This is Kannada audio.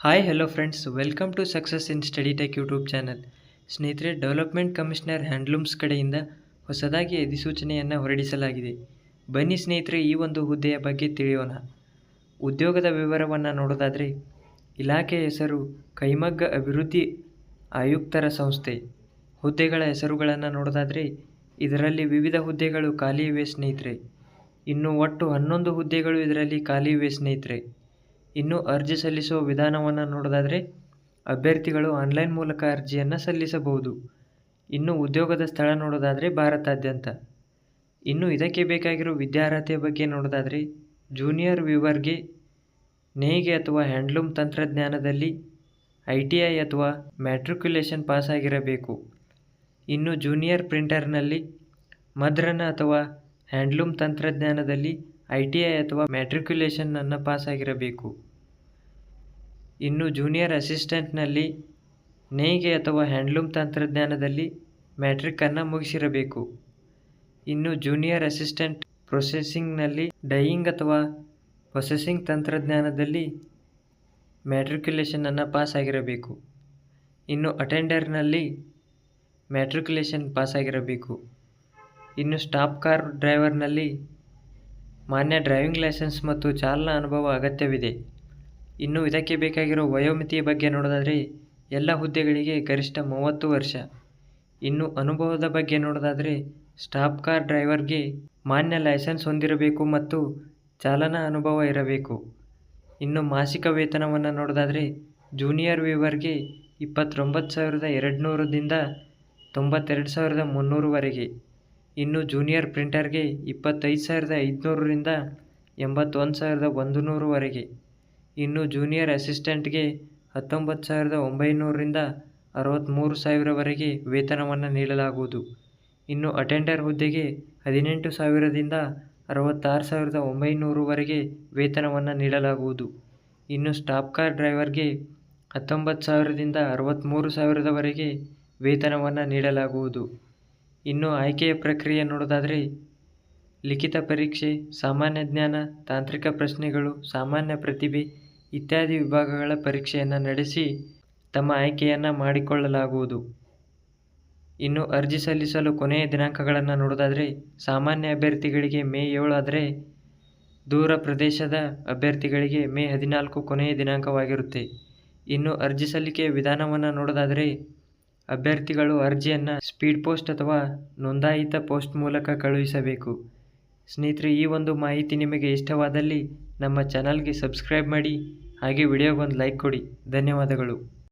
Hi hello friends, welcome to success in study tech YouTube channel. ಸ್ನೇಹಿತರೆ, ಡೆವಲಪ್ಮೆಂಟ್ ಕಮಿಷನರ್ ಹ್ಯಾಂಡ್ಲೂಮ್ಸ್ ಕಡೆಯಿಂದ ಹೊಸದಾಗಿ ಅಧಿಸೂಚನೆಯನ್ನು ಹೊರಡಿಸಲಾಗಿದೆ. ಬನ್ನಿ ಸ್ನೇಹಿತರೆ, ಈ ಒಂದು ಹುದ್ದೆಯ ಬಗ್ಗೆ ತಿಳಿಯೋಣ. ಉದ್ಯೋಗದ ವಿವರವನ್ನು ನೋಡೋದಾದರೆ, ಇಲಾಖೆಯ ಹೆಸರು ಕೈಮಗ್ಗ ಅಭಿವೃದ್ಧಿ ಆಯುಕ್ತರ ಸಂಸ್ಥೆ. ಹುದ್ದೆಗಳ ಹೆಸರುಗಳನ್ನು ನೋಡೋದಾದರೆ, ಇದರಲ್ಲಿ ವಿವಿಧ ಹುದ್ದೆಗಳು ಖಾಲಿ ಇವೆ ಸ್ನೇಹಿತರೆ. ಇನ್ನು ಒಟ್ಟು 11 ಹುದ್ದೆಗಳು ಇದರಲ್ಲಿ ಖಾಲಿ ಇವೆ ಸ್ನೇಹಿತರೆ. ಇನ್ನು ಅರ್ಜಿ ಸಲ್ಲಿಸುವ ವಿಧಾನವನ್ನು ನೋಡೋದಾದರೆ, ಅಭ್ಯರ್ಥಿಗಳು ಆನ್ಲೈನ್ ಮೂಲಕ ಅರ್ಜಿಯನ್ನು ಸಲ್ಲಿಸಬಹುದು. ಇನ್ನು ಉದ್ಯೋಗದ ಸ್ಥಳ ನೋಡೋದಾದರೆ ಭಾರತಾದ್ಯಂತ. ಇನ್ನು ಇದಕ್ಕೆ ಬೇಕಾಗಿರೋ ವಿದ್ಯಾರ್ಹತೆಯ ಬಗ್ಗೆ ನೋಡೋದಾದರೆ, ಜೂನಿಯರ್ ವೀವರ್ಗೆ ನೇಯ್ಗೆ ಅಥವಾ ಹ್ಯಾಂಡ್ಲೂಮ್ ತಂತ್ರಜ್ಞಾನದಲ್ಲಿ ITI ಅಥವಾ ಮ್ಯಾಟ್ರಿಕ್ಯುಲೇಷನ್ ಪಾಸ್ ಆಗಿರಬೇಕು. ಇನ್ನು ಜೂನಿಯರ್ ಪ್ರಿಂಟರ್ನಲ್ಲಿ ಮದ್ರನ ಅಥವಾ ಹ್ಯಾಂಡ್ಲೂಮ್ ತಂತ್ರಜ್ಞಾನದಲ್ಲಿ ITI ಅಥವಾ ಮ್ಯಾಟ್ರಿಕ್ಯುಲೇಷನನ್ನು ಪಾಸ್ ಆಗಿರಬೇಕು. ಇನ್ನು ಜೂನಿಯರ್ ಅಸಿಸ್ಟೆಂಟ್ನಲ್ಲಿ ನೇಯ್ಗೆ ಅಥವಾ ಹ್ಯಾಂಡ್ಲೂಮ್ ತಂತ್ರಜ್ಞಾನದಲ್ಲಿ ಮ್ಯಾಟ್ರಿಕನ್ನು ಮುಗಿಸಿರಬೇಕು. ಇನ್ನು ಜೂನಿಯರ್ ಅಸಿಸ್ಟೆಂಟ್ ಪ್ರೊಸೆಸಿಂಗ್ನಲ್ಲಿ ಡೈಯಿಂಗ್ ಅಥವಾ ಪ್ರೊಸೆಸಿಂಗ್ ತಂತ್ರಜ್ಞಾನದಲ್ಲಿ ಮ್ಯಾಟ್ರಿಕ್ಯುಲೇಷನನ್ನು ಪಾಸ್ ಆಗಿರಬೇಕು. ಇನ್ನು ಅಟೆಂಡರ್ನಲ್ಲಿ ಮ್ಯಾಟ್ರಿಕ್ಯುಲೇಷನ್ ಪಾಸ್ ಆಗಿರಬೇಕು. ಇನ್ನು ಸ್ಟಾಪ್ ಕಾರ್ ಡ್ರೈವರ್ನಲ್ಲಿ ಮಾನ್ಯ ಡ್ರೈವಿಂಗ್ ಲೈಸೆನ್ಸ್ ಮತ್ತು ಚಾಲನಾ ಅನುಭವ ಅಗತ್ಯವಿದೆ. ಇನ್ನು ಇದಕ್ಕೆ ಬೇಕಾಗಿರೋ ವಯೋಮಿತಿಯ ಬಗ್ಗೆ ನೋಡೋದಾದರೆ, ಎಲ್ಲ ಹುದ್ದೆಗಳಿಗೆ ಗರಿಷ್ಠ 30 ವರ್ಷ. ಇನ್ನು ಅನುಭವದ ಬಗ್ಗೆ ನೋಡೋದಾದರೆ, ಸ್ಟಾಪ್ ಕಾರ್ ಡ್ರೈವರ್ಗೆ ಮಾನ್ಯ ಲೈಸೆನ್ಸ್ ಹೊಂದಿರಬೇಕು ಮತ್ತು ಚಾಲನಾ ಅನುಭವ ಇರಬೇಕು. ಇನ್ನು ಮಾಸಿಕ ವೇತನವನ್ನು ನೋಡೋದಾದರೆ, ಜೂನಿಯರ್ ವೀವರ್ಗೆ 29,200ದಿಂದ 92,300ವರೆಗೆ. ಇನ್ನು ಜೂನಿಯರ್ ಪ್ರಿಂಟರ್ಗೆ 25,500ರಿಂದ 81,100ವರೆಗೆ. ಇನ್ನು ಜೂನಿಯರ್ ಅಸಿಸ್ಟೆಂಟ್ಗೆ 19,900ರಿಂದ 63,000ವರೆಗೆ ವೇತನವನ್ನು ನೀಡಲಾಗುವುದು. ಇನ್ನು ಅಟೆಂಡರ್ ಹುದ್ದೆಗೆ 18,000ದಿಂದ 66,900ವರೆಗೆ ವೇತನವನ್ನು ನೀಡಲಾಗುವುದು. ಇನ್ನು ಸ್ಟಾಪ್ ಕಾರ್ ಡ್ರೈವರ್ಗೆ 19,000ದಿಂದ 63,000ವರೆಗೆ ವೇತನವನ್ನು ನೀಡಲಾಗುವುದು. ಇನ್ನು ಆಯ್ಕೆಯ ಪ್ರಕ್ರಿಯೆ ನೋಡೋದಾದರೆ, ಲಿಖಿತ ಪರೀಕ್ಷೆ, ಸಾಮಾನ್ಯ ಜ್ಞಾನ, ತಾಂತ್ರಿಕ ಪ್ರಶ್ನೆಗಳು, ಸಾಮಾನ್ಯ ಪ್ರತಿಭೆ ಇತ್ಯಾದಿ ವಿಭಾಗಗಳ ಪರೀಕ್ಷೆಯನ್ನು ನಡೆಸಿ ತಮ್ಮ ಆಯ್ಕೆಯನ್ನು ಮಾಡಿಕೊಳ್ಳಲಾಗುವುದು. ಇನ್ನು ಅರ್ಜಿ ಸಲ್ಲಿಸಲು ಕೊನೆಯ ದಿನಾಂಕಗಳನ್ನು ನೋಡೋದಾದರೆ, ಸಾಮಾನ್ಯ ಅಭ್ಯರ್ಥಿಗಳಿಗೆ ಮೇ 7 ಆದರೆ ದೂರ ಪ್ರದೇಶದ ಅಭ್ಯರ್ಥಿಗಳಿಗೆ ಮೇ 14 ಕೊನೆಯ ದಿನಾಂಕವಾಗಿರುತ್ತೆ. ಇನ್ನು ಅರ್ಜಿ ಸಲ್ಲಿಕೆಯ ವಿಧಾನವನ್ನು ನೋಡೋದಾದರೆ, ಅಭ್ಯರ್ಥಿಗಳು ಅರ್ಜಿಯನ್ನು ಸ್ಪೀಡ್ ಪೋಸ್ಟ್ ಅಥವಾ ನೋಂದಾಯಿತ ಪೋಸ್ಟ್ ಮೂಲಕ ಕಳುಹಿಸಬೇಕು. ಸ್ನೇಹಿತರೆ, ಈ ಒಂದು ಮಾಹಿತಿ ನಿಮಗೆ ಇಷ್ಟವಾದಲ್ಲಿ ನಮ್ಮ ಚಾನಲ್ಗೆ ಸಬ್ಸ್ಕ್ರೈಬ್ ಮಾಡಿ, ಹಾಗೆ ವಿಡಿಯೋಗೊಂದು ಲೈಕ್ ಕೊಡಿ. ಧನ್ಯವಾದಗಳು.